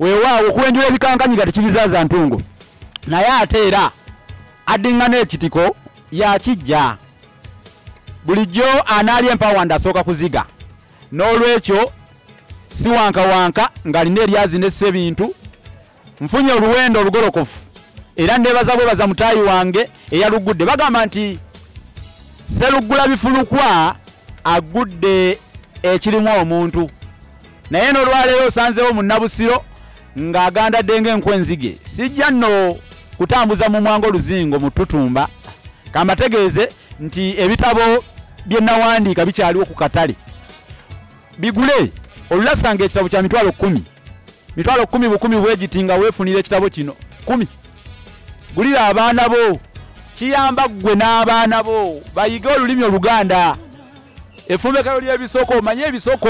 weewaawo okuwenjula ebikankanyiga tekibizaza ntungo naye ate era addiŋŋana ekitiko yakijja bulijjo anaalya empawanda asooka kuziga n'olwekyo si wanka ng'alina eryazi nesse ebintu nfunye oluwendo olugolokofu era ndeebaza bwebaza mutaayi wange eyalugudde bagamba nti seluggula bifulukwa agudde ekirimu omuntu naye n'olwaleero osanzeewo Munnabusiro ng'agandadde ng'enkwenzige sijja nno kutambuza mu mwango luzingo mu Tutumba kambategeeze nti ebitabo bye nawandiika bikyaliwo ku katale bigule olulasanga ekitabo kya mitwalo 10 mitwalo 10 bukumi bwegiti nga weefunira ekitabo kino 10 gulira abaana bo kiyamba gwe n'abaana bo bayige olulimi Oluganda efumekero ly'ebisoko omanye ebisoko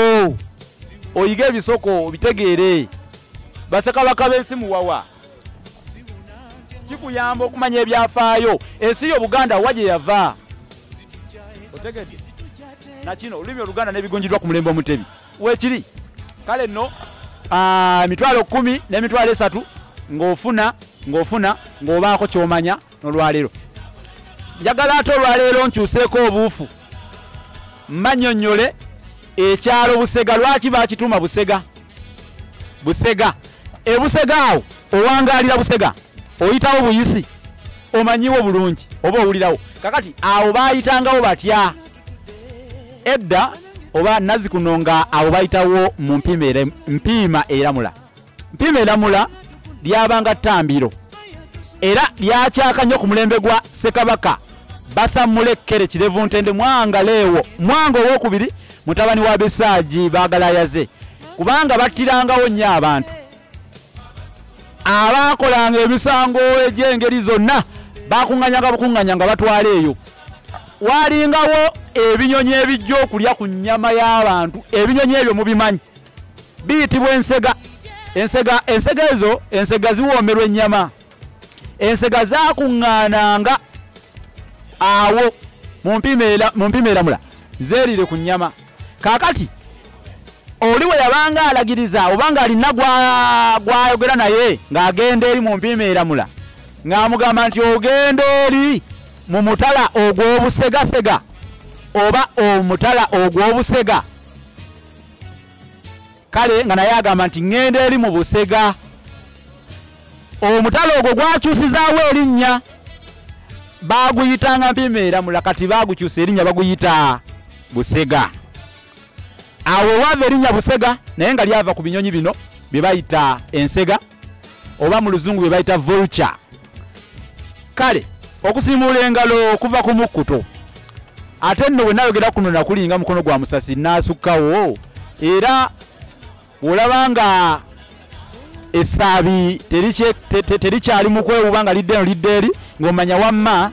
oyige ebisoko bitegeere bassekabaka b'ensi muwawa kikuyamba okumanya ebyafaayo ensi y'Obuganda wagye yava otegedde nakino olulimi Oluganda n'ebigunjiddwa ku mulembe Omutebi weekiri kale nno mitwalo 10 n'emitwalo 3 ng'ofuna ng'obaako ky'omanya n'olwaleero njagala ate olwaleero nkyuseeko obuufu mmannyonnyole ekyalo Busega lwaki baakituuma Busega Busega awo owangaalira Busega oyitawo buyisi omanyiwo bulungi oba owulirawo kakati awo baayitangawo batya edda oba nazikunonga awo bayitawo mu Mpiima eramula lyabanga ttambiro era lyakyaka nnyo ku mulembe gwa Ssekabaka basammula ekkere Kirevu Ntende mwangaleewo mwanga owokubiri mutabani wa Besaaji baagalayaze kubanga battirangawo nnyo abantu abaakolanga emisango egy'engeri zonna bakuŋŋanyanga batwala eyo waalingawo ebinyonyi ebijja okulya ku nnyama y'abantu ebinyonyi ebyo mubimanyi biyitibwa ensega ezo ziwoomerwa ennyama ensega zaakuŋŋaananga awo mu Mpiima eramula zeerire ku nnyama kaakati oli bwe yabanga alagiriza obanga alina gwayogera naye ng'agenda eri mu Mpiima eramula ng'amugamba nti ogenda eri mu mutala ogw'Obusegasega oba omutala ogw'Obusega kale nga naye agamba nti ŋŋenda eri mu Busega omutala ogwo gwakyusizaawo erinnya baaguyitanga Mpiima eramula kati baagukyusa erinnya baguyita Busega awo wava erinnya Busega naye nga lyava ku binyonyi bino bye bayita ensega oba mu luzungu bye bayita vulture kale okusimuula engalo okuva ku mukkuto ate nno bwe nayogera kuno nakulinga mukono gwa musasi naasukkawo era olaba nga essaabi terikyali mu kwewuba nga lidde eno lidde eri ng'omanya wamma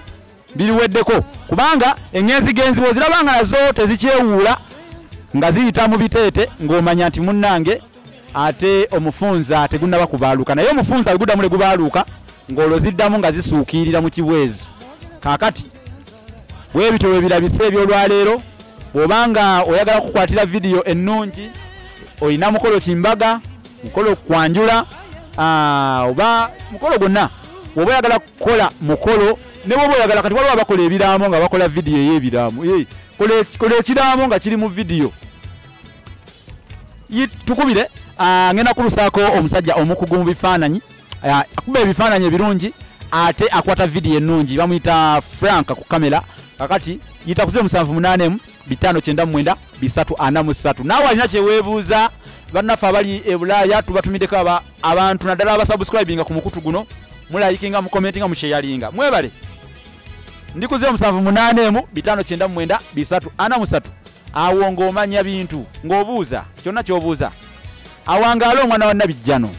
biriweddeko kubanga eŋŋenzigenzi bw'oziraba nga nazo tezikyewuula nga ziyita mu biteete ng'omanya nti munnange ate omufunza tegunnaba kubaaluuka naye omufunza guddamu ne gubaaluuka ng'olwo ziddamu nga zisuukirira mu kibwezi kaakati bwe bityo bwe birabise ebyolwaleero bw'obanga oyagala kukwatira vidiyo ennungi olina mukolo kimbaga mukolo kwanjula oba mukolo gwonna bw'oba oyagala kukola mukolo ne bw'oba oyagala kati waliwo abakola ebiraamo nga bakola vidiyo ey'ebiraamo kola ekiraamo nga kiri mu vidiyo tukubire ngenda kulusaako omusajja omukugu mu bifaananyi akuba ebifaananyi ebirungi ate akwata vidiyo ennungi bamuyita Frank ku kamera kakati yita ku 0788 599 343 naawe alina kyeweebuuza bannaffe abali e Bulaaya tubatumiddeko abantu naddala abasubscribinga ku mukutu guno mulayikinga mukomentinga musheyalinga mwebale ndi ku 0788 599 343 awo ng'omanya bintu ng'obuuza kyonna ky'obuuza awangaala omwana wa Nabijjano